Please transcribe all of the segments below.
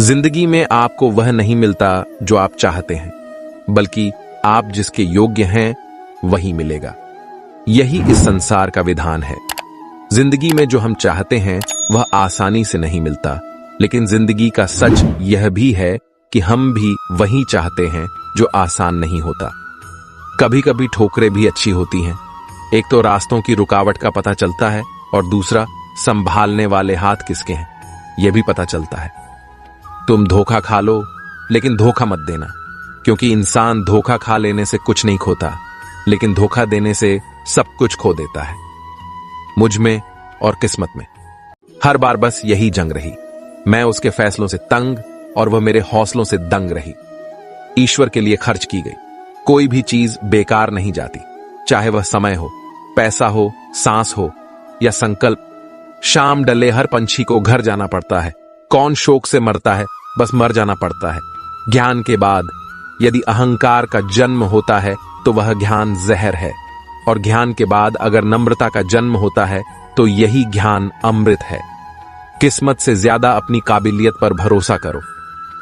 जिंदगी में आपको वह नहीं मिलता जो आप चाहते हैं, बल्कि आप जिसके योग्य हैं वही मिलेगा। यही इस संसार का विधान है। जिंदगी में जो हम चाहते हैं वह आसानी से नहीं मिलता, लेकिन जिंदगी का सच यह भी है कि हम भी वही चाहते हैं जो आसान नहीं होता। कभी कभी ठोकरें भी अच्छी होती हैं। एक तो रास्तों की रुकावट का पता चलता है और दूसरा संभालने वाले हाथ किसके हैं यह भी पता चलता है। तुम धोखा खा लो, लेकिन धोखा मत देना, क्योंकि इंसान धोखा खा लेने से कुछ नहीं खोता, लेकिन धोखा देने से सब कुछ खो देता है। मुझ में और किस्मत में हर बार बस यही जंग रही। मैं उसके फैसलों से तंग और वह मेरे हौसलों से दंग रही। ईश्वर के लिए खर्च की गई कोई भी चीज बेकार नहीं जाती, चाहे वह समय हो, पैसा हो, सांस हो या संकल्प। शाम डले हर पंछी को घर जाना पड़ता है। कौन शोक से मरता है, बस मर जाना पड़ता है। ज्ञान के बाद यदि अहंकार का जन्म होता है तो वह ज्ञान जहर है, और ज्ञान के बाद अगर नम्रता का जन्म होता है तो यही ज्ञान अमृत है। किस्मत से ज्यादा अपनी काबिलियत पर भरोसा करो।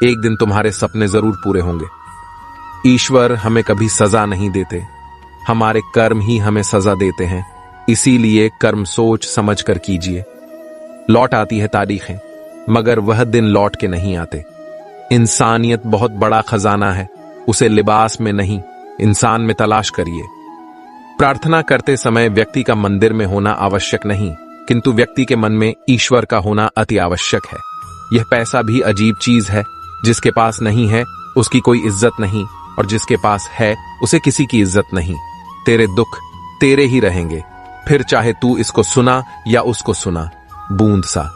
एक दिन तुम्हारे सपने जरूर पूरे होंगे। ईश्वर हमें कभी सजा नहीं देते, हमारे कर्म ही हमें सजा देते हैं। इसीलिए कर्म सोच समझ कर कीजिए। लौट आती है तारीखें, मगर वह दिन लौट के नहीं आते। इंसानियत बहुत बड़ा खजाना है, उसे लिबास में नहीं इंसान में तलाश करिए। प्रार्थना करते समय व्यक्ति का मंदिर में होना आवश्यक नहीं, किंतु व्यक्ति के मन में ईश्वर का होना अति आवश्यक है। यह पैसा भी अजीब चीज है। जिसके पास नहीं है उसकी कोई इज्जत नहीं, और जिसके पास है उसे किसी की इज्जत नहीं। तेरे दुख तेरे ही रहेंगे, फिर चाहे तू इसको सुना या उसको सुना। बूंद सा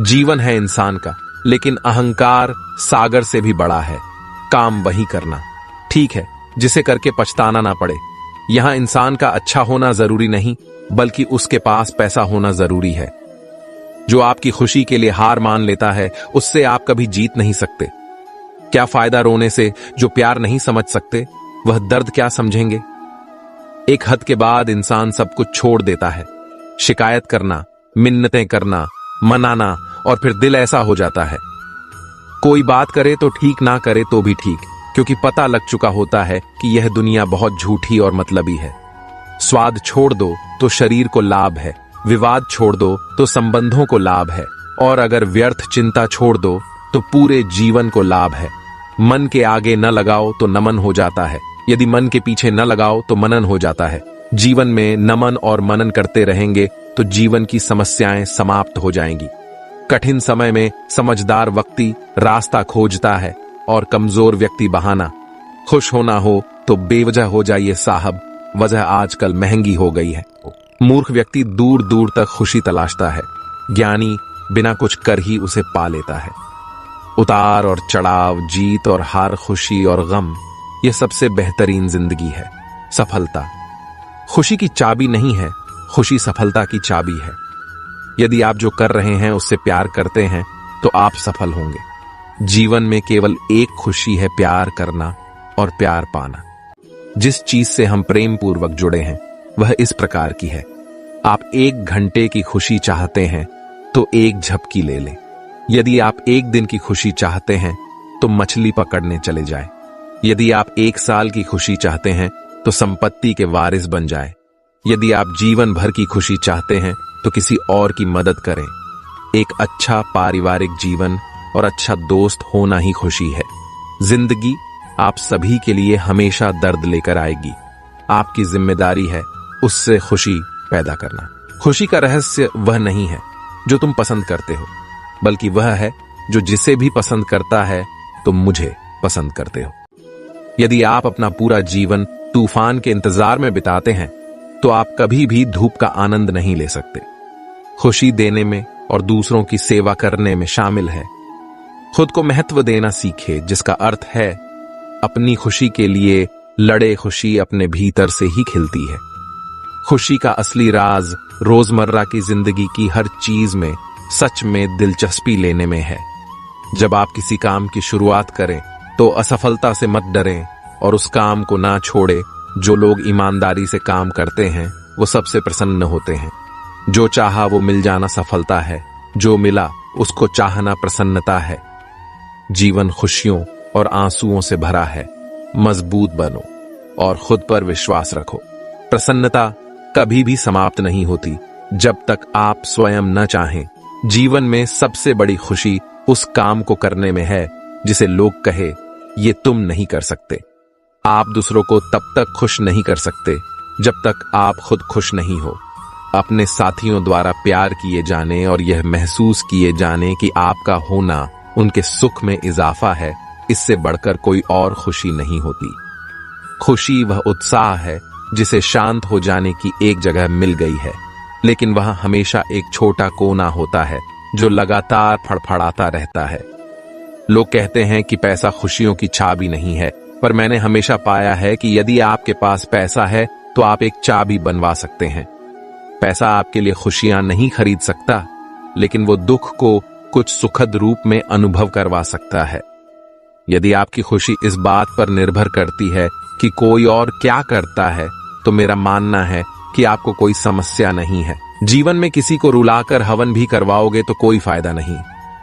जीवन है इंसान का, लेकिन अहंकार सागर से भी बड़ा है। काम वही करना ठीक है जिसे करके पछताना ना पड़े। यहां इंसान का अच्छा होना जरूरी नहीं, बल्कि उसके पास पैसा होना जरूरी है। जो आपकी खुशी के लिए हार मान लेता है उससे आप कभी जीत नहीं सकते। क्या फायदा रोने से जो प्यार नहीं समझ सकते, वह दर्द क्या समझेंगे। एक हद के बाद इंसान सब कुछ छोड़ देता है। शिकायत करना, मिन्नतें करना, मनाना, और फिर दिल ऐसा हो जाता है। कोई बात करे तो ठीक, ना करे तो भी ठीक, क्योंकि पता लग चुका होता है कि यह दुनिया बहुत झूठी और मतलबी है। स्वाद छोड़ दो तो शरीर को लाभ है, विवाद छोड़ दो तो संबंधों को लाभ है, और अगर व्यर्थ चिंता छोड़ दो तो पूरे जीवन को लाभ है। मन के आगे न लगाओ तो नमन हो जाता है, यदि मन के पीछे न लगाओ तो मनन हो जाता है। जीवन में नमन और मनन करते रहेंगे तो जीवन की समस्याएं समाप्त हो जाएंगी। कठिन समय में समझदार व्यक्ति रास्ता खोजता है और कमजोर व्यक्ति बहाना। खुश होना हो तो बेवजह हो जाइए साहब, वजह आजकल महंगी हो गई है। मूर्ख व्यक्ति दूर दूर तक खुशी तलाशता है, ज्ञानी बिना कुछ कर ही उसे पा लेता है। उतार और चढ़ाव, जीत और हार, खुशी और गम, यह सबसे बेहतरीन जिंदगी है। सफलता खुशी की चाबी नहीं है, खुशी सफलता की चाबी है। यदि आप जो कर रहे हैं उससे प्यार करते हैं तो आप सफल होंगे। जीवन में केवल एक खुशी है, प्यार करना और प्यार पाना। जिस चीज से हम प्रेम पूर्वक जुड़े हैं वह इस प्रकार की है। आप 1 घंटे की खुशी चाहते हैं तो 1 झपकी ले लें। यदि आप 1 दिन की खुशी चाहते हैं तो मछली पकड़ने चले जाएं। यदि आप 1 साल की खुशी चाहते हैं तो संपत्ति के वारिस बन जाए। यदि आप जीवन भर की खुशी चाहते हैं तो किसी और की मदद करें। एक अच्छा पारिवारिक जीवन और अच्छा दोस्त होना ही खुशी है। जिंदगी आप सभी के लिए हमेशा दर्द लेकर आएगी। आपकी जिम्मेदारी है उससे खुशी पैदा करना। खुशी का रहस्य वह नहीं है जो तुम पसंद करते हो, बल्कि वह है जो जिसे भी पसंद करता है तुम मुझे पसंद करते हो। यदि आप अपना पूरा जीवन तूफान के इंतजार में बिताते हैं तो आप कभी भी धूप का आनंद नहीं ले सकते। खुशी देने में और दूसरों की सेवा करने में शामिल है। खुद को महत्व देना सीखे, जिसका अर्थ है अपनी खुशी के लिए लड़े। खुशी अपने भीतर से ही खिलती है। खुशी का असली राज रोजमर्रा की जिंदगी की हर चीज में सच में दिलचस्पी लेने में है। जब आप किसी काम की शुरुआत करें तो असफलता से मत डरें और उस काम को ना छोड़े। जो लोग ईमानदारी से काम करते हैं वो सबसे प्रसन्न होते हैं। जो चाहा वो मिल जाना सफलता है, जो मिला उसको चाहना प्रसन्नता है। जीवन खुशियों और आंसुओं से भरा है। मजबूत बनो और खुद पर विश्वास रखो। प्रसन्नता कभी भी समाप्त नहीं होती जब तक आप स्वयं न चाहें। जीवन में सबसे बड़ी खुशी उस काम को करने में है जिसे लोग कहे ये तुम नहीं कर सकते। आप दूसरों को तब तक खुश नहीं कर सकते जब तक आप खुद खुश नहीं हो। अपने साथियों द्वारा प्यार किए जाने और यह महसूस किए जाने कि आपका होना उनके सुख में इजाफा है, इससे बढ़कर कोई और खुशी नहीं होती। खुशी वह उत्साह है जिसे शांत हो जाने की एक जगह मिल गई है, लेकिन वह हमेशा एक छोटा कोना होता है जो लगातार फड़फड़ाता रहता है। लोग कहते हैं कि पैसा खुशियों की चाबी नहीं है, पर मैंने हमेशा पाया है कि यदि आपके पास पैसा है तो आप एक चाबी बनवा सकते हैं। पैसा आपके लिए खुशियां नहीं खरीद सकता, लेकिन वो दुख को कुछ सुखद रूप में अनुभव करवा सकता है। यदि आपकी खुशी इस बात पर निर्भर करती है कि कोई और क्या करता है, तो मेरा मानना है कि आपको कोई समस्या नहीं है। जीवन में किसी को रुलाकर हवन भी करवाओगे तो कोई फायदा नहीं,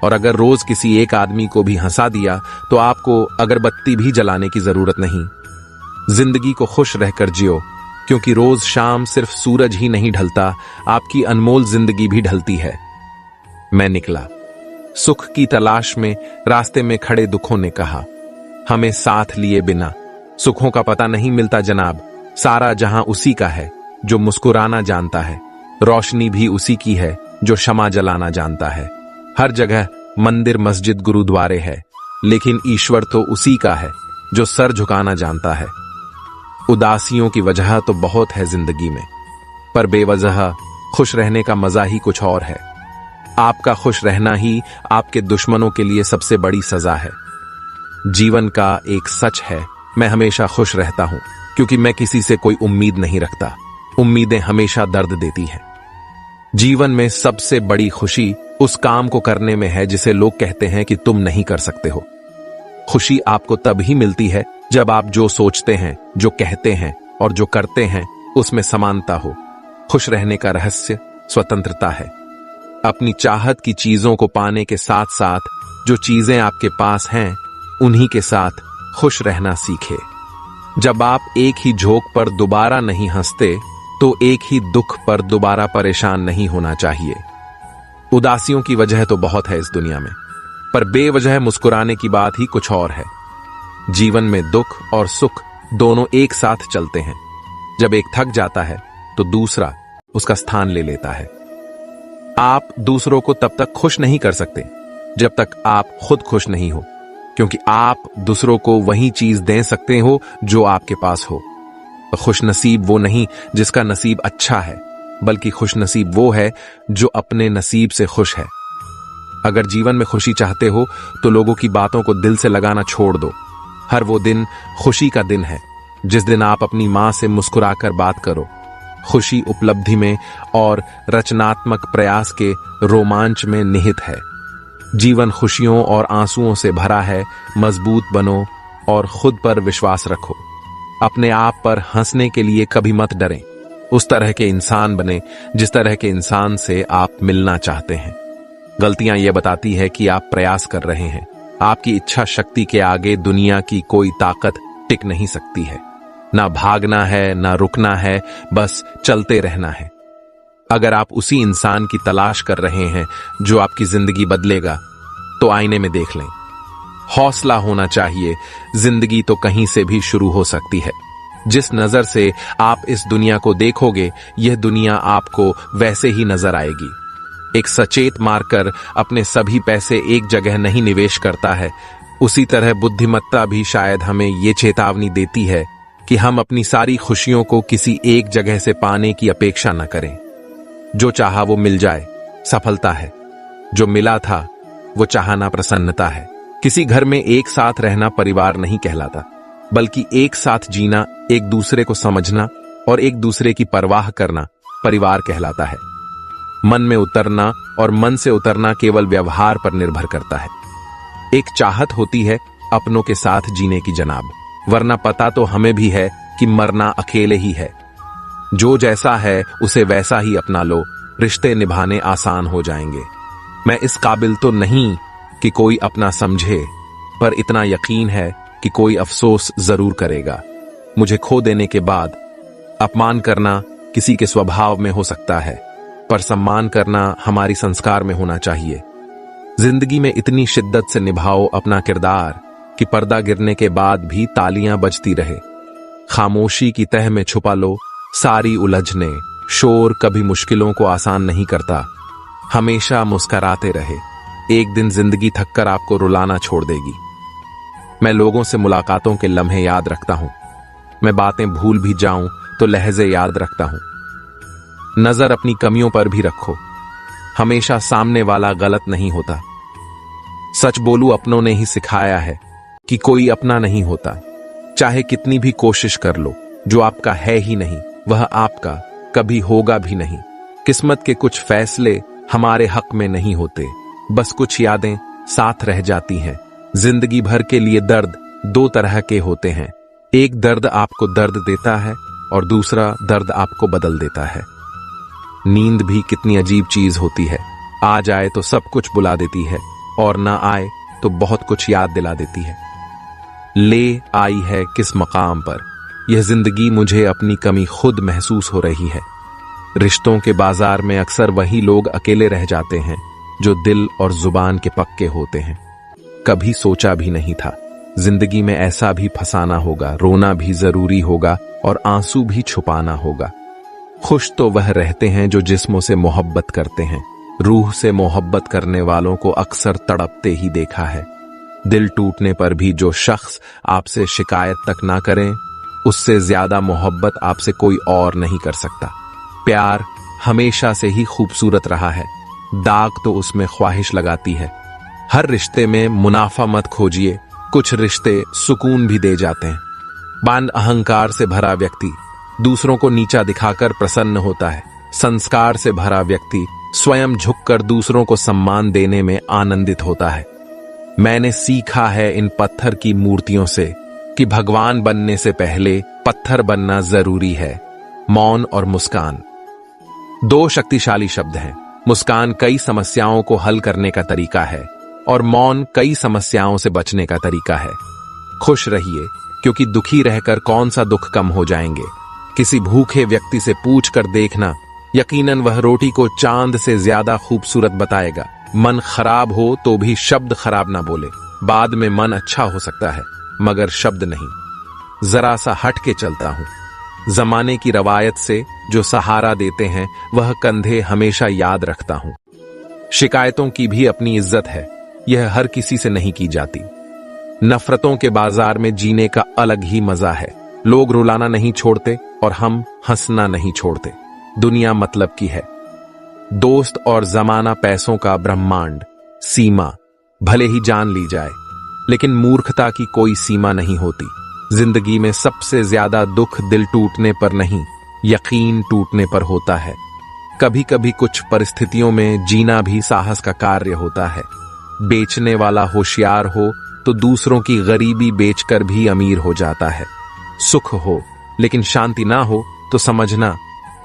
और अगर रोज किसी एक आदमी को भी हंसा दिया तो आपको अगरबत्ती भी जलाने की जरूरत नहीं। जिंदगी को खुश रहकर जियो, क्योंकि रोज शाम सिर्फ सूरज ही नहीं ढलता, आपकी अनमोल जिंदगी भी ढलती है। मैं निकला सुख की तलाश में, रास्ते में खड़े दुखों ने कहा हमें साथ लिए बिना सुखों का पता नहीं मिलता जनाब। सारा जहां उसी का है जो मुस्कुराना जानता है, रोशनी भी उसी की है जो क्षमा जलाना जानता है। हर जगह मंदिर मस्जिद गुरुद्वारे है, लेकिन ईश्वर तो उसी का है जो सर झुकाना जानता है। उदासियों की वजह तो बहुत है जिंदगी में, पर बेवजह खुश रहने का मजा ही कुछ और है। आपका खुश रहना ही आपके दुश्मनों के लिए सबसे बड़ी सजा है। जीवन का एक सच है, मैं हमेशा खुश रहता हूं, क्योंकि मैं किसी से कोई उम्मीद नहीं रखता। उम्मीदें हमेशा दर्द देती हैं। जीवन में सबसे बड़ी खुशी उस काम को करने में है जिसे लोग कहते हैं कि तुम नहीं कर सकते हो। खुशी आपको तब ही मिलती है जब आप जो सोचते हैं, जो कहते हैं और जो करते हैं उसमें समानता हो। खुश रहने का रहस्य स्वतंत्रता है। अपनी चाहत की चीजों को पाने के साथ साथ जो चीजें आपके पास हैं उन्हीं के साथ खुश रहना सीखे। जब आप एक ही झोंक पर दोबारा नहीं हंसते, तो एक ही दुख पर दोबारा परेशान नहीं होना चाहिए। उदासियों की वजह तो बहुत है इस दुनिया में, पर बेवजह मुस्कुराने की बात ही कुछ और है। जीवन में दुख और सुख दोनों एक साथ चलते हैं। जब एक थक जाता है तो दूसरा उसका स्थान ले लेता है। आप दूसरों को तब तक खुश नहीं कर सकते जब तक आप खुद खुश नहीं हो, क्योंकि आप दूसरों को वही चीज दे सकते हो जो आपके पास हो। खुश नसीब वो नहीं जिसका नसीब अच्छा है, बल्कि खुश नसीब वो है जो अपने नसीब से खुश है। अगर जीवन में खुशी चाहते हो तो लोगों की बातों को दिल से लगाना छोड़ दो। हर वो दिन खुशी का दिन है जिस दिन आप अपनी मां से मुस्कुराकर बात करो। खुशी उपलब्धि में और रचनात्मक प्रयास के रोमांच में निहित है। जीवन खुशियों और आंसुओं से भरा है। मजबूत बनो और खुद पर विश्वास रखो। अपने आप पर हंसने के लिए कभी मत डरें। उस तरह के इंसान बने जिस तरह के इंसान से आप मिलना चाहते हैं। गलतियां ये बताती है कि आप प्रयास कर रहे हैं। आपकी इच्छा शक्ति के आगे दुनिया की कोई ताकत टिक नहीं सकती है। ना भागना है, ना रुकना है, बस चलते रहना है। अगर आप उसी इंसान की तलाश कर रहे हैं जो आपकी जिंदगी बदलेगा, तो आईने में देख लें। हौसला होना चाहिए। जिंदगी तो कहीं से भी शुरू हो सकती है। जिस नजर से आप इस दुनिया को देखोगे, यह दुनिया आपको वैसे ही नजर आएगी। एक सचेत मारकर अपने सभी पैसे एक जगह नहीं निवेश करता है, उसी तरह बुद्धिमत्ता भी शायद हमें ये चेतावनी देती है कि हम अपनी सारी खुशियों को किसी एक जगह से पाने की अपेक्षा न करें। जो चाहा वो मिल जाए, सफलता है। जो मिला था वो चाहना प्रसन्नता है। किसी घर में एक साथ रहना परिवार नहीं कहलाता, बल्कि एक साथ जीना, एक दूसरे को समझना और एक दूसरे की परवाह करना परिवार कहलाता है। मन में उतरना और मन से उतरना केवल व्यवहार पर निर्भर करता है। एक चाहत होती है अपनों के साथ जीने की जनाब, वरना पता तो हमें भी है कि मरना अकेले ही है। जो जैसा है उसे वैसा ही अपना लो, रिश्ते निभाने आसान हो जाएंगे। मैं इस काबिल तो नहीं कि कोई अपना समझे, पर इतना यकीन है कि कोई अफसोस जरूर करेगा। मुझे खो देने के बाद अपमान करना किसी के स्वभाव में हो सकता है, पर सम्मान करना हमारी संस्कार में होना चाहिए। जिंदगी में इतनी शिद्दत से निभाओ अपना किरदार कि पर्दा गिरने के बाद भी तालियां बजती रहे। खामोशी की तह में छुपा लो सारी उलझने। शोर कभी मुश्किलों को आसान नहीं करता। हमेशा मुस्कुराते रहे, एक दिन जिंदगी थककर आपको रुलाना छोड़ देगी। मैं लोगों से मुलाकातों के लम्हे याद रखता हूं। मैं बातें भूल भी जाऊं तो लहजे याद रखता हूं। नजर अपनी कमियों पर भी रखो, हमेशा सामने वाला गलत नहीं होता। सच बोलूं, अपनों ने ही सिखाया है कि कोई अपना नहीं होता। चाहे कितनी भी कोशिश कर लो, जो आपका है ही नहीं वह आपका कभी होगा भी नहीं। किस्मत के कुछ फैसले हमारे हक में नहीं होते, बस कुछ यादें साथ रह जाती हैं। जिंदगी भर के लिए दर्द दो तरह के होते हैं, एक दर्द आपको दर्द देता है और दूसरा दर्द आपको बदल देता है। नींद भी कितनी अजीब चीज होती है, आ जाए तो सब कुछ बुला देती है और ना आए तो बहुत कुछ याद दिला देती है। ले आई है किस मकाम पर, यह जिंदगी मुझे अपनी कमी खुद महसूस हो रही है। रिश्तों के बाजार में अक्सर वही लोग अकेले रह जाते हैं जो दिल और जुबान के पक्के होते हैं। कभी सोचा भी नहीं था जिंदगी में ऐसा भी फंसाना होगा, रोना भी जरूरी होगा और आंसू भी छुपाना होगा। खुश तो वह रहते हैं जो जिस्मों से मोहब्बत करते हैं, रूह से मोहब्बत करने वालों को अक्सर तड़पते ही देखा है। दिल टूटने पर भी जो शख्स आपसे शिकायत तक ना करें, उससे ज्यादा मोहब्बत आपसे कोई और नहीं कर सकता। प्यार हमेशा से ही खूबसूरत रहा है, दाग तो उसमें ख्वाहिश लगाती है। हर रिश्ते में मुनाफा मत खोजिए, कुछ रिश्ते सुकून भी दे जाते हैं। बांध अहंकार से भरा व्यक्ति दूसरों को नीचा दिखाकर प्रसन्न होता है। संस्कार से भरा व्यक्ति स्वयं झुककर दूसरों को सम्मान देने में आनंदित होता है। मैंने सीखा है इन पत्थर की मूर्तियों से कि भगवान बनने से पहले पत्थर बनना जरूरी है। मौन और मुस्कान दो शक्तिशाली शब्द हैं। मुस्कान कई समस्याओं को हल करने का तरीका है और मौन कई समस्याओं से बचने का तरीका है। खुश रहिए, क्योंकि दुखी रहकर कौन सा दुख कम हो जाएंगे। किसी भूखे व्यक्ति से पूछ कर देखना, यकीनन वह रोटी को चांद से ज्यादा खूबसूरत बताएगा। मन खराब हो तो भी शब्द खराब ना बोले, बाद में मन अच्छा हो सकता है मगर शब्द नहीं। जरा सा हट के चलता हूं, जमाने की रवायत से जो सहारा देते हैं वह कंधे हमेशा याद रखता हूं। शिकायतों की भी अपनी इज्जत है, यह हर किसी से नहीं की जाती। नफरतों के बाजार में जीने का अलग ही मजा है। लोग रुलाना नहीं छोड़ते और हम हंसना नहीं छोड़ते। दुनिया मतलब की है। दोस्त और जमाना पैसों का ब्रह्मांड। सीमा भले ही जान ली जाए, लेकिन मूर्खता की कोई सीमा नहीं होती। जिंदगी में सबसे ज्यादा दुख दिल टूटने पर नहीं, यकीन टूटने पर होता है। कभी कभी कुछ परिस्थितियों में जीना भी साहस का कार्य होता है। बेचने वाला होशियार हो तो दूसरों की गरीबी बेचकर भी अमीर हो जाता है। सुख हो लेकिन शांति ना हो तो समझना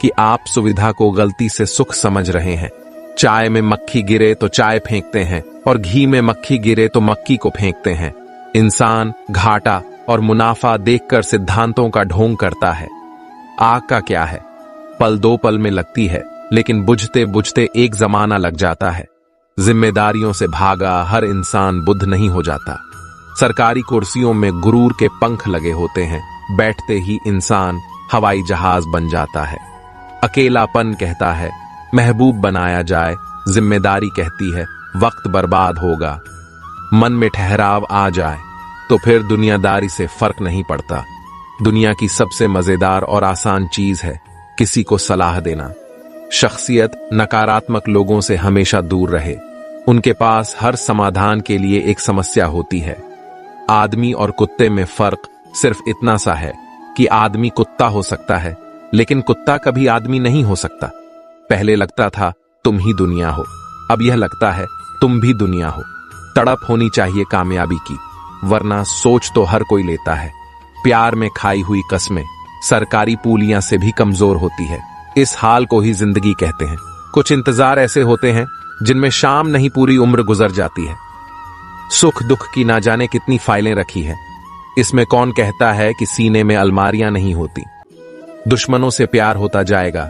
कि आप सुविधा को गलती से सुख समझ रहे हैं। चाय में मक्खी गिरे तो चाय फेंकते हैं और घी में मक्खी गिरे तो मक्खी को फेंकते हैं। इंसान घाटा और मुनाफा देखकर सिद्धांतों का ढोंग करता है। आग का क्या है, पल दो पल में लगती है, लेकिन बुझते बुझते एक जमाना लग जाता है। जिम्मेदारियों से भागा हर इंसान बुद्ध नहीं हो जाता। सरकारी कुर्सियों में गुरूर के पंख लगे होते हैं, बैठते ही इंसान हवाई जहाज बन जाता है। अकेलापन कहता है महबूब बनाया जाए, जिम्मेदारी कहती है वक्त बर्बाद होगा। मन में ठहराव आ जाए तो फिर दुनियादारी से फर्क नहीं पड़ता। दुनिया की सबसे मजेदार और आसान चीज है किसी को सलाह देना। शख्सियत नकारात्मक लोगों से हमेशा दूर रहे, उनके पास हर समाधान के लिए एक समस्या होती है। आदमी और कुत्ते में फर्क सिर्फ इतना सा है कि आदमी कुत्ता हो सकता है, लेकिन कुत्ता कभी आदमी नहीं हो सकता। पहले लगता था तुम ही दुनिया हो, अब यह लगता है तुम भी दुनिया हो। तड़प होनी चाहिए कामयाबी की, वरना सोच तो हर कोई लेता है। प्यार में खाई हुई कसमें सरकारी पूलियां से भी कमजोर होती है। इस हाल को ही जिंदगी कहते हैं। कुछ इंतजार ऐसे होते हैं जिनमें शाम नहीं पूरी उम्र गुजर जाती है। सुख दुख की ना जाने कितनी फाइलें रखी है। इसमें कौन कहता है कि सीने में अलमारियां नहीं होती। दुश्मनों से प्यार होता जाएगा,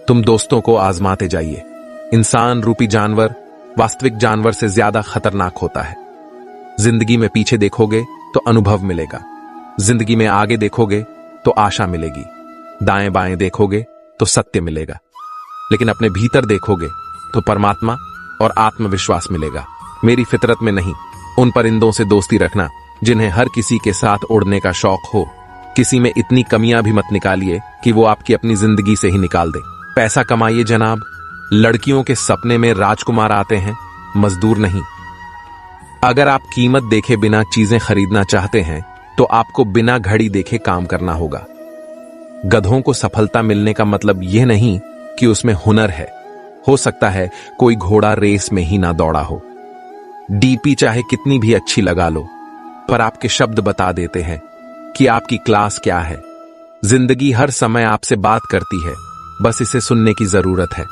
तुम दोस्तों को आजमाते जाइए। इंसान रूपी जानवर वास्तविक जानवर से ज्यादा खतरनाक होता है। जिंदगी में पीछे देखोगे तो अनुभव मिलेगा, जिंदगी में आगे देखोगे तो आशा मिलेगी, दाएं बाएं देखोगे तो सत्य मिलेगा, लेकिन अपने भीतर देखोगे तो परमात्मा और आत्मविश्वास मिलेगा। मेरी फितरत में नहीं, उन परिंदों से दोस्ती रखना जिन्हें हर किसी के साथ उड़ने का शौक हो। किसी में इतनी कमियां भी मत निकालिए कि वो आपकी अपनी जिंदगी से ही निकाल दे। पैसा कमाइए जनाब, लड़कियों के सपने में राजकुमार आते हैं, मजदूर नहीं। अगर आप कीमत देखे बिना चीजें खरीदना चाहते हैं तो आपको बिना घड़ी देखे काम करना होगा। गधों को सफलता मिलने का मतलब यह नहीं कि उसमें हुनर है। हो सकता है कोई घोड़ा रेस में ही ना दौड़ा हो। डीपी चाहे कितनी भी अच्छी लगा लो, पर आपके शब्द बता देते हैं कि आपकी क्लास क्या है। जिंदगी हर समय आपसे बात करती है, बस इसे सुनने की जरूरत है।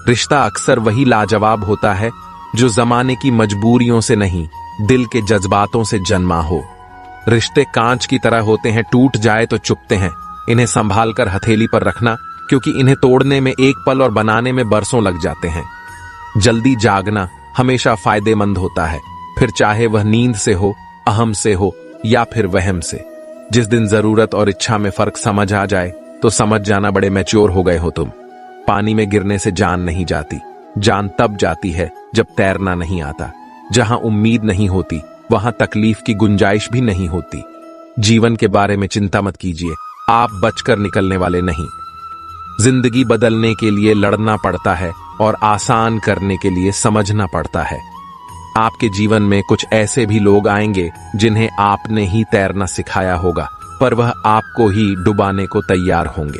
रिश्ता अक्सर वही लाजवाब होता है जो जमाने की मजबूरियों से नहीं, दिल के जज्बातों से जन्मा हो। रिश्ते कांच की तरह होते हैं, टूट जाए तो चुभते हैं। इन्हें संभाल कर हथेली पर रखना, क्योंकि इन्हें तोड़ने में एक पल और बनाने में बरसों लग जाते हैं। जल्दी जागना हमेशा फायदेमंद होता है, फिर चाहे वह नींद से हो, अहम से हो या फिर वहम से। जिस दिन जरूरत और इच्छा में फर्क समझ आ जाए तो समझ जाना बड़े मैच्योर हो गए हो तुम। पानी में गिरने से जान नहीं जाती, जान तब जाती है जब तैरना नहीं आता। जहां उम्मीद नहीं होती वहां तकलीफ की गुंजाइश भी नहीं होती। जीवन के बारे में चिंता मत कीजिए, आप बचकर निकलने वाले नहीं। जिंदगी बदलने के लिए लड़ना पड़ता है और आसान करने के लिए समझना पड़ता है। आपके जीवन में कुछ ऐसे भी लोग आएंगे जिन्हें आपने ही तैरना सिखाया होगा, पर वह आपको ही डुबाने को तैयार होंगे।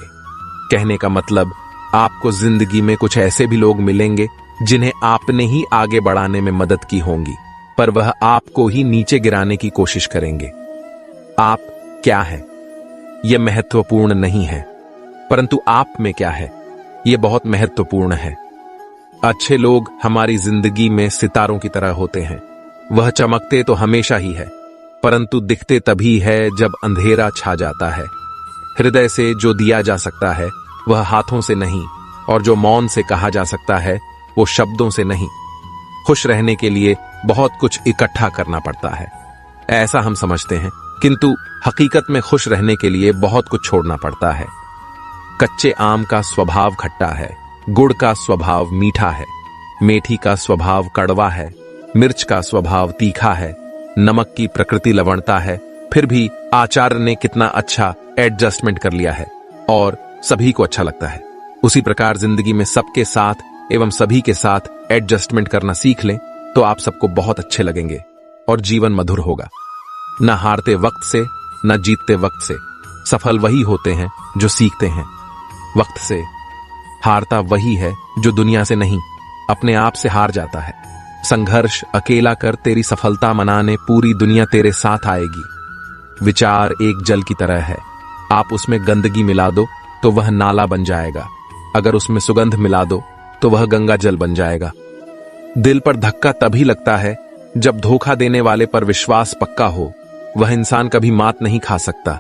कहने का मतलब, आपको जिंदगी में कुछ ऐसे भी लोग मिलेंगे जिन्हें आपने ही आगे बढ़ाने में मदद की होंगी, पर वह आपको ही नीचे गिराने की कोशिश करेंगे। आप क्या है यह महत्वपूर्ण नहीं है, परंतु आप में क्या है यह बहुत महत्वपूर्ण है। अच्छे लोग हमारी जिंदगी में सितारों की तरह होते हैं। वह चमकते तो हमेशा ही है, परंतु दिखते तभी है जब अंधेरा छा जाता है। हृदय से जो दिया जा सकता है वह हाथों से नहीं, और जो मौन से कहा जा सकता है वो शब्दों से नहीं। खुश रहने के लिए बहुत कुछ इकट्ठा करना पड़ता है, ऐसा हम समझते हैं, किंतु हकीकत में खुश रहने के लिए बहुत कुछ छोड़ना पड़ता है। कच्चे आम का स्वभाव खट्टा है, गुड़ का स्वभाव मीठा है, मेथी का स्वभाव कड़वा है, मिर्च का स्वभाव तीखा है, नमक की प्रकृति लवणता है। फिर भी आचार्य ने कितना अच्छा एडजस्टमेंट कर लिया है और सभी को अच्छा लगता है। उसी प्रकार जिंदगी में सबके साथ एवं सभी के साथ एडजस्टमेंट करना सीख लें तो आप सबको बहुत अच्छे लगेंगे और जीवन मधुर होगा। न हारते वक्त से न जीतते वक्त से सफल वही होते हैं जो सीखते हैं। वक्त से हारता वही है जो दुनिया से नहीं, अपने आप से हार जाता है। संघर्ष अकेला कर तेरी सफलता मनाने पूरी दुनिया तेरे साथ आएगी। विचार एक जल की तरह है, आप उसमें गंदगी मिला दो तो वह नाला बन जाएगा, अगर उसमें सुगंध मिला दो तो वह गंगा जल बन जाएगा। दिल पर धक्का तभी लगता है जब धोखा देने वाले पर विश्वास पक्का हो। वह इंसान कभी मात नहीं खा सकता।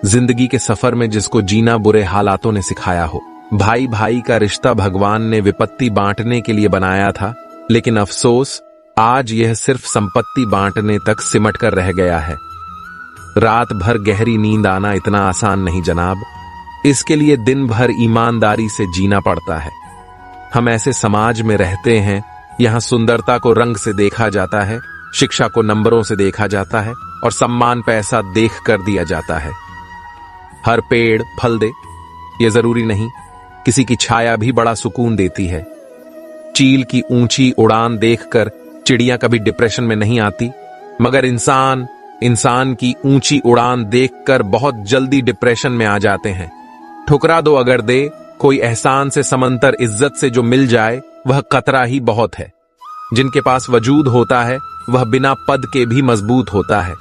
जिंदगी के सफर में जिसको जीना बुरे हालातों ने सिखाया हो। भाई भाई का रिश्ता भगवान ने विपत्ति बांटने के लिए बनाया था, लेकिन अफसोस आज यह सिर्फ संपत्ति बांटने तक सिमट कर रह गया है। रात भर गहरी नींद आना इतना आसान नहीं जनाब, इसके लिए दिन भर ईमानदारी से जीना पड़ता है। हम ऐसे समाज में रहते हैं, यहां सुंदरता को रंग से देखा जाता है, शिक्षा को नंबरों से देखा जाता है और सम्मान पैसा देख कर दिया जाता है। हर पेड़ फल दे यह जरूरी नहीं, किसी की छाया भी बड़ा सुकून देती है। चील की ऊंची उड़ान देखकर चिड़िया कभी डिप्रेशन में नहीं आती, मगर इंसान की ऊंची उड़ान देखकर बहुत जल्दी डिप्रेशन में आ जाते हैं। ठुकरा दो अगर दे, कोई एहसान से समंतर इज्जत से जो मिल जाए वह कतरा ही बहुत है। जिनके पास वजूद होता है वह बिना पद के भी मजबूत होता है।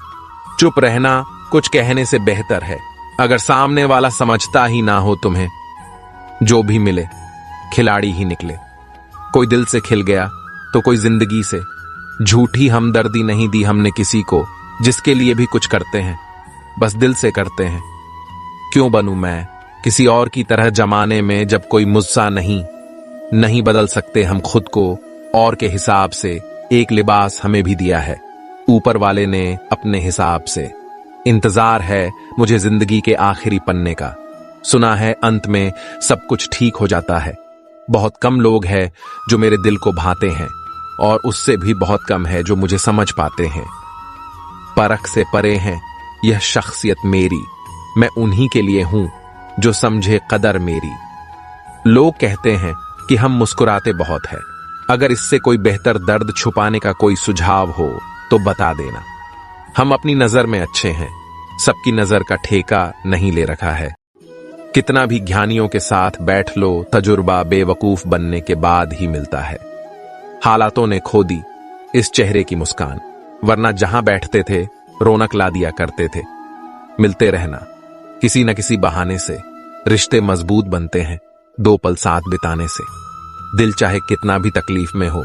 चुप रहना कुछ कहने से बेहतर है। अगर सामने वाला समझता ही ना हो तुम्हें, जो भी मिले खिलाड़ी ही निकले। कोई दिल से खिल गया तो कोई जिंदगी से, झूठी हमदर्दी नहीं दी हमने किसी को, जिसके लिए भी कुछ करते हैं बस दिल से करते हैं। क्यों बनूं मैं किसी और की तरह जमाने में, जब कोई मुझसा नहीं बदल सकते हम खुद को और के हिसाब से। एक लिबास हमें भी दिया है ऊपर वाले ने अपने हिसाब से। इंतजार है मुझे जिंदगी के आखिरी पन्ने का। सुना है अंत में सब कुछ ठीक हो जाता है। बहुत कम लोग हैं जो मेरे दिल को भाते हैं, और उससे भी बहुत कम है जो मुझे समझ पाते हैं। परख से परे हैं यह शख्सियत मेरी, मैं उन्हीं के लिए हूं जो समझे कदर मेरी। लोग कहते हैं कि हम मुस्कुराते बहुत है, अगर इससे कोई बेहतर दर्द छुपाने का कोई सुझाव हो तो बता देना। हम अपनी नजर में अच्छे हैं, सबकी नजर का ठेका नहीं ले रखा है। कितना भी ज्ञानियों के साथ बैठ लो, तजुर्बा बेवकूफ बनने के बाद ही मिलता है। हालातों ने खो दी इस चेहरे की मुस्कान, वरना जहां बैठते थे रौनक ला दिया करते थे। मिलते रहना किसी न किसी बहाने से, रिश्ते मजबूत बनते हैं दो पल साथ बिताने से। दिल चाहे कितना भी तकलीफ में हो,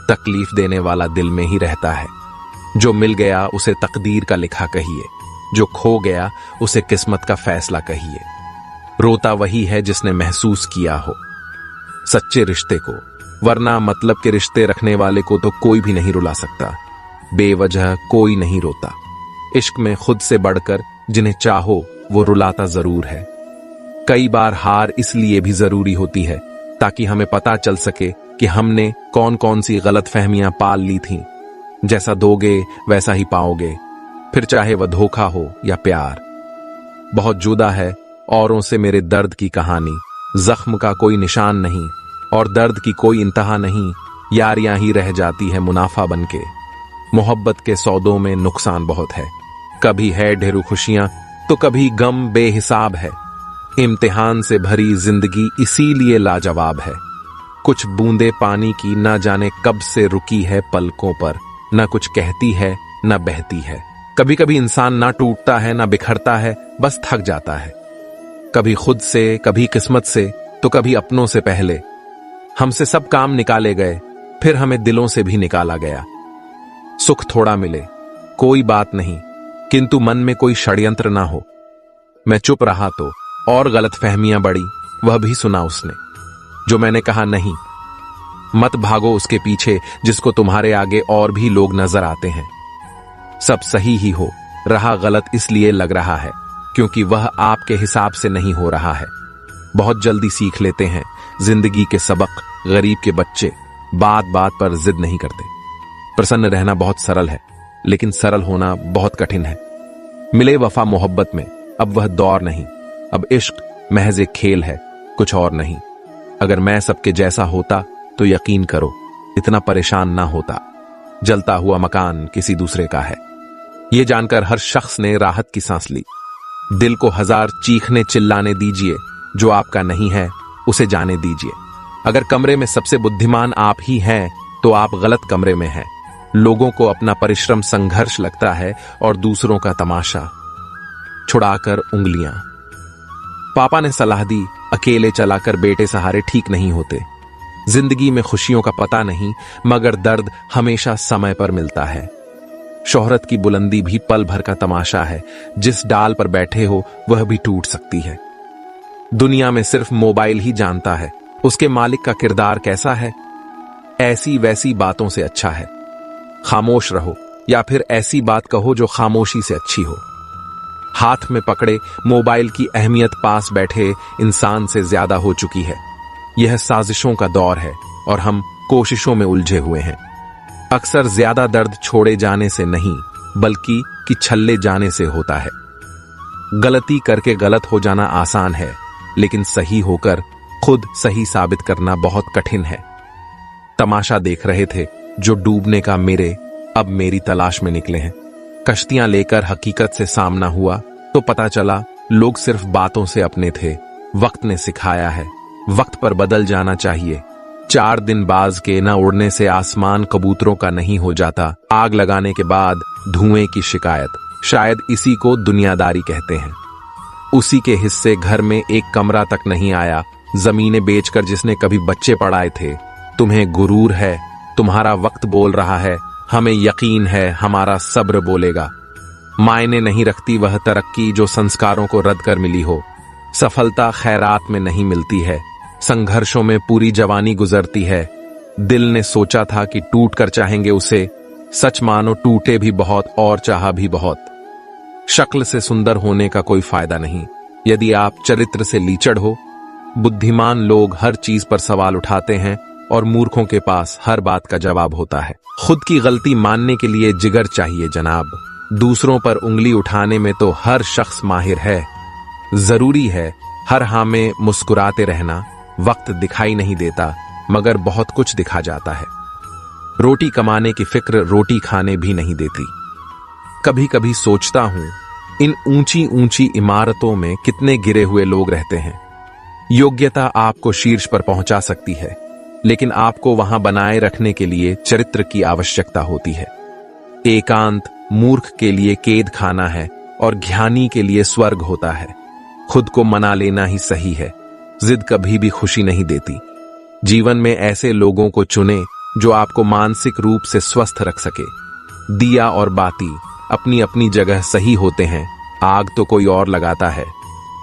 तकलीफ देने वाला दिल में ही रहता है। जो मिल गया उसे तकदीर का लिखा कहिए, जो खो गया उसे किस्मत का फैसला कहिए। रोता वही है जिसने महसूस किया हो सच्चे रिश्ते को, वरना मतलब के रिश्ते रखने वाले को तो कोई भी नहीं रुला सकता। बेवजह कोई नहीं रोता। इश्क में खुद से बढ़कर जिन्हें चाहो वो रुलाता जरूर है। कई बार हार इसलिए भी जरूरी होती है ताकि हमें पता चल सके कि हमने कौन कौन सी गलत फहमियां पाल ली थीं। जैसा दोगे वैसा ही पाओगे, फिर चाहे वह धोखा हो या प्यार। बहुत जुदा है औरों से मेरे दर्द की कहानी, जख्म का कोई निशान नहीं और दर्द की कोई इंतहा नहीं। यारियां ही रह जाती है मुनाफा बनके। मोहब्बत के सौदों में नुकसान बहुत है, कभी है ढेरों खुशियां तो कभी गम बेहिसाब है। इम्तिहान से भरी जिंदगी इसीलिए लाजवाब है। कुछ बूंदे पानी की ना जाने कब से रुकी है पलकों पर, ना कुछ कहती है ना बहती है। कभी कभी इंसान ना टूटता है ना बिखरता है, बस थक जाता है। कभी खुद से, कभी किस्मत से, तो कभी अपनों से पहले। हमसे सब काम निकाले गए, फिर हमें दिलों से भी निकाला गया। सुख थोड़ा मिले कोई बात नहीं, किंतु मन में कोई षड्यंत्र ना हो। मैं चुप रहा तो और गलत फहमियां बढ़ी, वह भी सुना उसने। जो मैंने कहा नहीं, मत भागो उसके पीछे जिसको तुम्हारे आगे और भी लोग नजर आते हैं। सब सही ही हो रहा, गलत इसलिए लग रहा है क्योंकि वह आपके हिसाब से नहीं हो रहा है। बहुत जल्दी सीख लेते हैं जिंदगी के सबक गरीब के बच्चे, बात बात पर जिद नहीं करते। प्रसन्न रहना बहुत सरल है, लेकिन सरल होना बहुत कठिन है। मिले वफा मोहब्बत में, अब वह दौर नहीं, अब इश्क महज एक खेल है, कुछ और नहीं। अगर मैं सबके जैसा होता तो यकीन करो इतना परेशान ना होता। जलता हुआ मकान किसी दूसरे का है, यह जानकर हर शख्स ने राहत की सांस ली। दिल को हजार चीखने चिल्लाने दीजिए, जो आपका नहीं है उसे जाने दीजिए। अगर कमरे में सबसे बुद्धिमान आप ही हैं तो आप गलत कमरे में हैं। लोगों को अपना परिश्रम संघर्ष लगता है और दूसरों का तमाशा छुड़ाकर उंगलियां। पापा ने सलाह दी, अकेले चलाकर बेटे सहारे ठीक नहीं होते। जिंदगी में खुशियों का पता नहीं, मगर दर्द हमेशा समय पर मिलता है। शोहरत की बुलंदी भी पल भर का तमाशा है, जिस डाल पर बैठे हो वह भी टूट सकती है। दुनिया में सिर्फ मोबाइल ही जानता है उसके मालिक का किरदार कैसा है। ऐसी वैसी बातों से अच्छा है खामोश रहो, या फिर ऐसी बात कहो जो खामोशी से अच्छी हो। हाथ में पकड़े मोबाइल की अहमियत पास बैठे इंसान से ज्यादा हो चुकी है। यह साजिशों का दौर है और हम कोशिशों में उलझे हुए हैं। अक्सर ज्यादा दर्द छोड़े जाने से नहीं, बल्कि कि छल्ले जाने से होता है। गलती करके गलत हो जाना आसान है, लेकिन सही होकर खुद सही साबित करना बहुत कठिन है। तमाशा देख रहे थे जो डूबने का मेरे अब मेरी तलाश में निकले हैं। कश्तियां लेकर हकीकत से सामना हुआ तो पता चला लोग सिर्फ बातों से अपने थे। वक्त ने सिखाया है वक्त पर बदल जाना चाहिए। 4 दिन बाज के न उड़ने से आसमान कबूतरों का नहीं हो जाता। आग लगाने के बाद धुएं की शिकायत, शायद इसी को दुनियादारी कहते हैं। उसी के हिस्से घर में एक कमरा तक नहीं आया। जमीनें बेचकर जिसने कभी बच्चे पढ़ाए थे। तुम्हें गुरूर है, तुम्हारा वक्त बोल रहा है हमें यकीन है हमारा सब्र बोलेगा। मायने नहीं रखती वह तरक्की जो संस्कारों को रद्द कर मिली हो। सफलता खैरात में नहीं मिलती है, संघर्षों में पूरी जवानी गुजरती है। दिल ने सोचा था कि टूट कर चाहेंगे उसे, सच मानो टूटे भी बहुत और चाहा भी बहुत। शक्ल से सुंदर होने का कोई फायदा नहीं यदि आप चरित्र से लीचड़ हो। बुद्धिमान लोग हर चीज पर सवाल उठाते हैं और मूर्खों के पास हर बात का जवाब होता है। खुद की गलती मानने के लिए जिगर चाहिए जनाब। दूसरों पर उंगली उठाने में तो हर शख्स माहिर है। जरूरी है हर हां में मुस्कुराते रहना। वक्त दिखाई नहीं देता मगर बहुत कुछ दिखा जाता है। रोटी कमाने की फिक्र रोटी खाने भी नहीं देती। कभी कभी सोचता हूं इन ऊंची ऊंची इमारतों में कितने गिरे हुए लोग रहते हैं। योग्यता आपको शीर्ष पर पहुंचा सकती है, लेकिन आपको वहां बनाए रखने के लिए चरित्र की आवश्यकता होती है। एकांत मूर्ख के लिए कैद खाना है और ज्ञानी के लिए स्वर्ग होता है। खुद को मना लेना ही सही है। जिद कभी भी खुशी नहीं देती। जीवन में ऐसे लोगों को चुने जो आपको मानसिक रूप से स्वस्थ रख सके। दिया और बाती अपनी अपनी जगह सही होते हैं, आग तो कोई और लगाता है।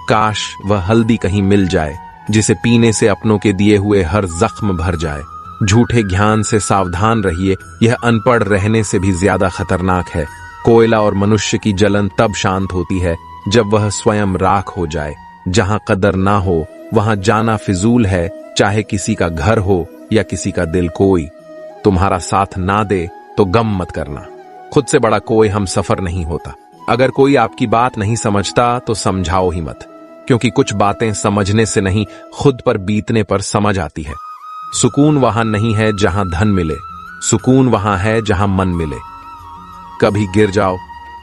काश वह हल्दी कहीं मिल जाए जिसे पीने से अपनों के दिए हुए हर जख्म भर जाए। झूठे ज्ञान से सावधान रहिए, यह अनपढ़ रहने से भी ज्यादा खतरनाक है। कोयला और मनुष्य की जलन तब शांत होती है जब वह स्वयं राख हो जाए। जहां कदर ना हो वहां जाना फिजूल है, चाहे किसी का घर हो या किसी का दिल। कोई तुम्हारा साथ ना दे तो गम मत करना। खुद से बड़ा कोई हम सफर नहीं होता। अगर कोई आपकी बात नहीं समझता तो समझाओ ही मत, क्योंकि कुछ बातें समझने से नहीं खुद पर बीतने पर समझ आती है। सुकून वहां नहीं है जहां धन मिले, सुकून वहां है जहां मन मिले। कभी गिर जाओ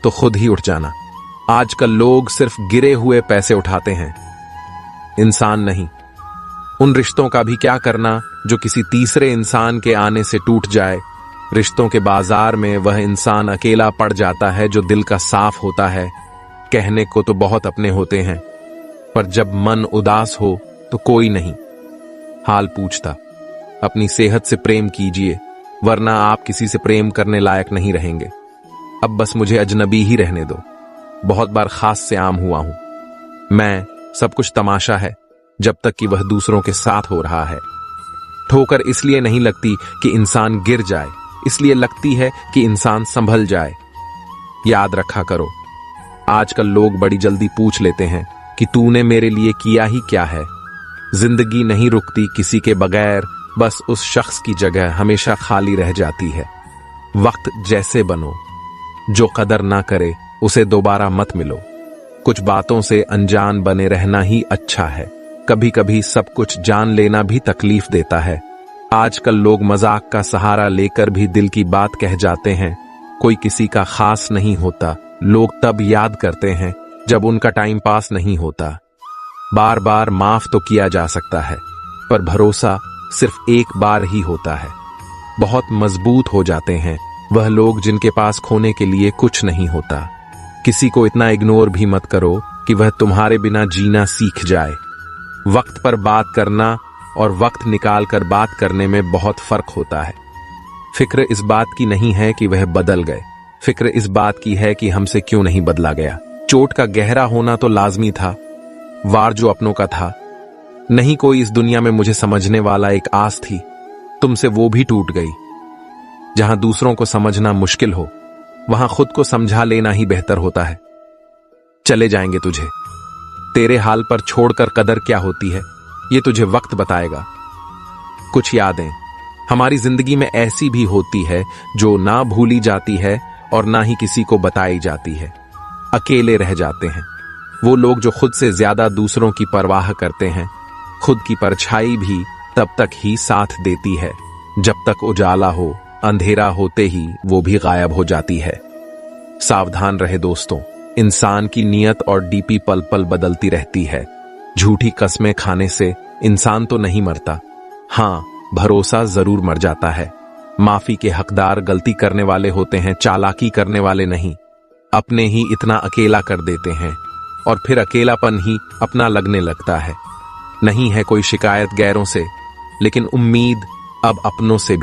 तो खुद ही उठ जाना। आजकल लोग सिर्फ गिरे हुए पैसे उठाते हैं, इंसान नहीं। उन रिश्तों का भी क्या करना जो किसी तीसरे इंसान के आने से टूट जाए। रिश्तों के बाजार में वह इंसान अकेला पड़ जाता है जो दिल का साफ होता है। कहने को तो बहुत अपने होते हैं, पर जब मन उदास हो तो कोई नहीं हाल पूछता। अपनी सेहत से प्रेम कीजिए, वरना आप किसी से प्रेम करने लायक नहीं रहेंगे। अब बस मुझे अजनबी ही रहने दो। बहुत बार खास से आम हुआ हूं मैं। सब कुछ तमाशा है जब तक कि वह दूसरों के साथ हो रहा है। ठोकर इसलिए नहीं लगती कि इंसान गिर जाए, इसलिए लगती है कि इंसान संभल जाए। याद रखा करो, आजकल लोग बड़ी जल्दी पूछ लेते हैं कि तूने मेरे लिए किया ही क्या है। जिंदगी नहीं रुकती किसी के बगैर, बस उस शख्स की जगह हमेशा खाली रह जाती है। वक्त जैसे बनो, जो कदर ना करे उसे दोबारा मत मिलो। कुछ बातों से अनजान बने रहना ही अच्छा है। कभी कभी सब कुछ जान लेना भी तकलीफ देता है। आजकल लोग मजाक का सहारा लेकर भी दिल की बात कह जाते हैं। कोई किसी का खास नहीं होता। लोग तब याद करते हैं जब उनका टाइम पास नहीं होता। बार बार माफ तो किया जा सकता है, पर भरोसा सिर्फ एक बार ही होता है। बहुत मजबूत हो जाते हैं वह लोग जिनके पास खोने के लिए कुछ नहीं होता। किसी को इतना इग्नोर भी मत करो कि वह तुम्हारे बिना जीना सीख जाए। वक्त पर बात करना और वक्त निकाल कर बात करने में बहुत फर्क होता है। फिक्र इस बात की नहीं है कि वह बदल गए, फिक्र इस बात की है कि हमसे क्यों नहीं बदला गया। चोट का गहरा होना तो लाजमी था, वार जो अपनों का था। नहीं कोई इस दुनिया में मुझे समझने वाला, एक आस थी, तुमसे वो भी टूट गई। जहां दूसरों को समझना मुश्किल हो वहां खुद को समझा लेना ही बेहतर होता है। चले जाएंगे तुझे, तेरे हाल पर छोड़कर कदर क्या होती है ये तुझे वक्त बताएगा। कुछ यादें हमारी जिंदगी में ऐसी भी होती है जो ना भूली जाती है और ना ही किसी को बताई जाती है। अकेले रह जाते हैं वो लोग जो खुद से ज्यादा दूसरों की परवाह करते हैं। खुद की परछाई भी तब तक ही साथ देती है जब तक उजाला हो, अंधेरा होते ही वो भी गायब हो जाती है। सावधान रहे दोस्तों, इंसान की नियत और डीपी पल पल बदलती रहती है। झूठी कस्में खाने से इंसान तो नहीं मरता, हाँ भरोसा जरूर मर जाता है। माफी के हकदार गलती करने वाले होते हैं, चालाकी करने वाले नहीं। अपने ही इतना अकेला कर देते हैं और फिर अकेलापन ही अपना लगने लगता है। नहीं है कोई शिकायत गैरों से, लेकिन उम्मीद अब अपनों से भी।